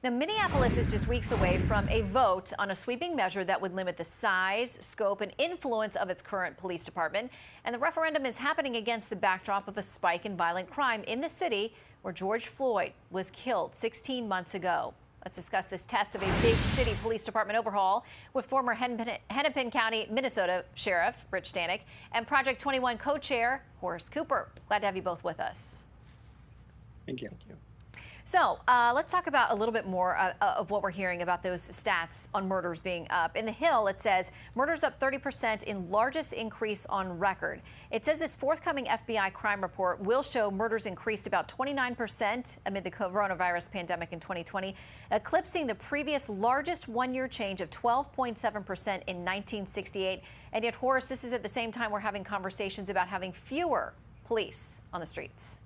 Now, Minneapolis is just weeks away from a vote on a sweeping measure that would limit the size, scope, and influence of its current police department. And the referendum is happening against the backdrop of a spike in violent crime in the city where George Floyd was killed 16 months ago. Let's discuss this test of a big city police department overhaul with former Hennepin County, Minnesota Sheriff Rich Stanek and Project 21 co-chair Horace Cooper. Glad to have you both with us. Thank you. Thank you. So let's talk about a little bit more of what we're hearing about those stats on murders being up. In the Hill, it says murders up 30% in largest increase on record. It says this forthcoming FBI crime report will show murders increased about 29% amid the coronavirus pandemic in 2020, eclipsing the previous largest one-year change of 12.7% in 1968. And yet, Horace, this is at the same time we're having conversations about having fewer police on the streets.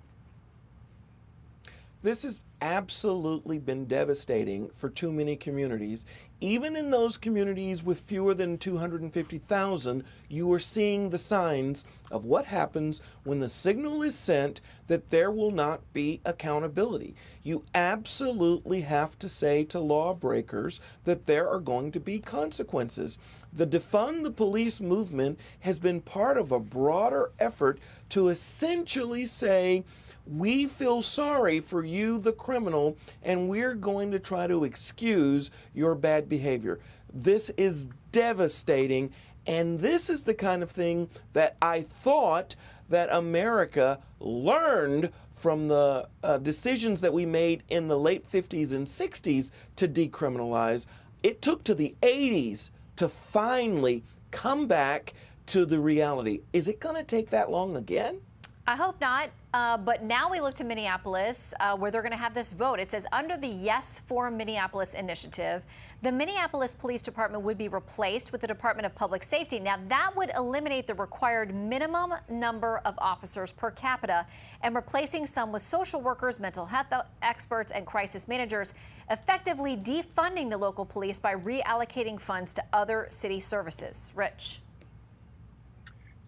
This has absolutely been devastating for too many communities. Even in those communities with fewer than 250,000, you are seeing the signs of what happens when the signal is sent that there will not be accountability. You absolutely have to say to lawbreakers that there are going to be consequences. The Defund the Police movement has been part of a broader effort to essentially say, we feel sorry for you, the criminal, and we're going to try to excuse your bad behavior. This is devastating, and this is the kind of thing that I thought that America learned from the decisions that we made in the late 50s and 60s to decriminalize. It took to the 80s to finally come back to the reality. Is it going to take that long again? I hope not. But now we look to Minneapolis, where they're going to have this vote. It says under the Yes for Minneapolis initiative, the Minneapolis Police Department would be replaced with the Department of Public Safety. Now, that would eliminate the required minimum number of officers per capita and replacing some with social workers, mental health experts, and crisis managers, effectively defunding the local police by reallocating funds to other city services. Rich.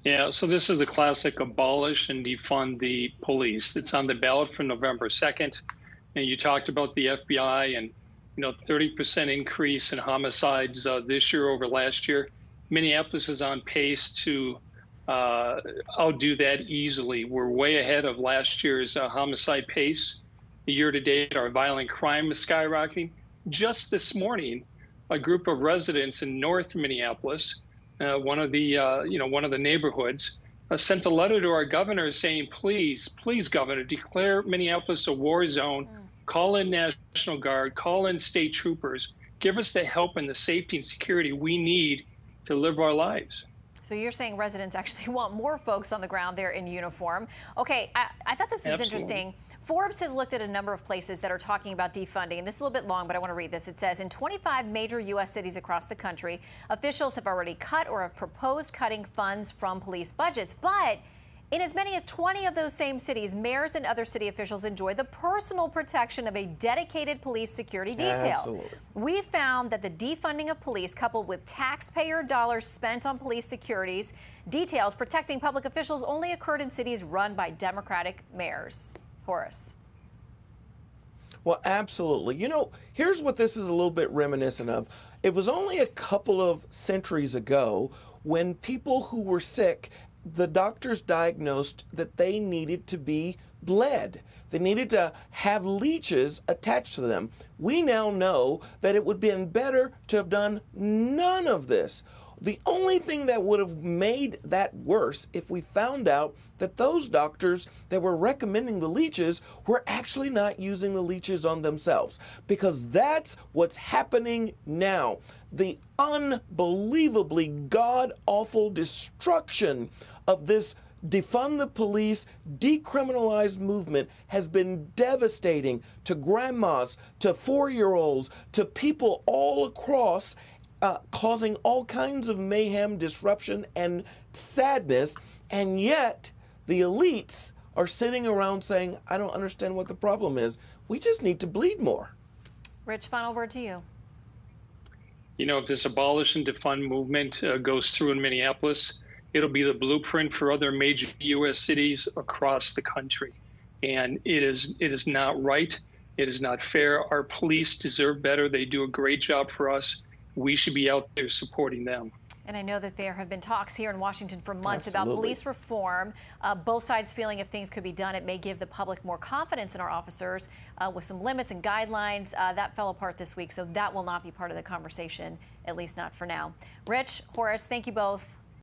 Yeah, so this is the classic abolish and defund the police. It's on the ballot for November 2nd. And you talked about the FBI and, 30% increase in homicides this year over last year. Minneapolis is on pace to outdo that easily. We're way ahead of last year's homicide pace. Year to date, our violent crime is skyrocketing. Just this morning, a group of residents in North Minneapolis, one of the neighborhoods, sent a letter to our governor saying, please, governor, declare Minneapolis a war zone, call in National Guard, call in state troopers, give us the help and the safety and security we need to live our lives. So you're saying residents actually want more folks on the ground there in uniform. Okay, I thought this was interesting. Forbes has looked at a number of places that are talking about defunding, and this is a little bit long, but I want to read this. It says, in 25 major U.S. cities across the country, officials have already cut or have proposed cutting funds from police budgets. But in as many as 20 of those same cities, mayors and other city officials enjoy the personal protection of a dedicated police security detail. Absolutely. We found that the defunding of police, coupled with taxpayer dollars spent on police securities details protecting public officials, only occurred in cities run by Democratic mayors. Horace. Well, absolutely. Here's what this is a little bit reminiscent of. It was only a couple of centuries ago when people who were sick, the doctors diagnosed that they needed to be bled. They needed to have leeches attached to them. We now know that it would have been better to have done none of this. The only thing that would have made that worse if we found out that those doctors that were recommending the leeches were actually not using the leeches on themselves, because that's what's happening now. The unbelievably god-awful destruction of this defund the police, decriminalize movement has been devastating to grandmas, to 4-year-olds, to people all across, causing all kinds of mayhem, disruption, and sadness. And yet the elites are sitting around saying, I don't understand what the problem is. We just need to bleed more. Rich, final word to you. If this abolish and defund movement goes through in Minneapolis, it'll be the blueprint for other major U.S. cities across the country. And it is not right It is not fair. Our police deserve better. They do a great job for us. We should be out there supporting them. And I know that there have been talks here in Washington for months about Absolutely. police reform. Both sides feeling if things could be done, it may give the public more confidence in our officers with some limits and guidelines. That fell apart this week, so that will not be part of the conversation, at least not for now. Rich, Horace, thank you both.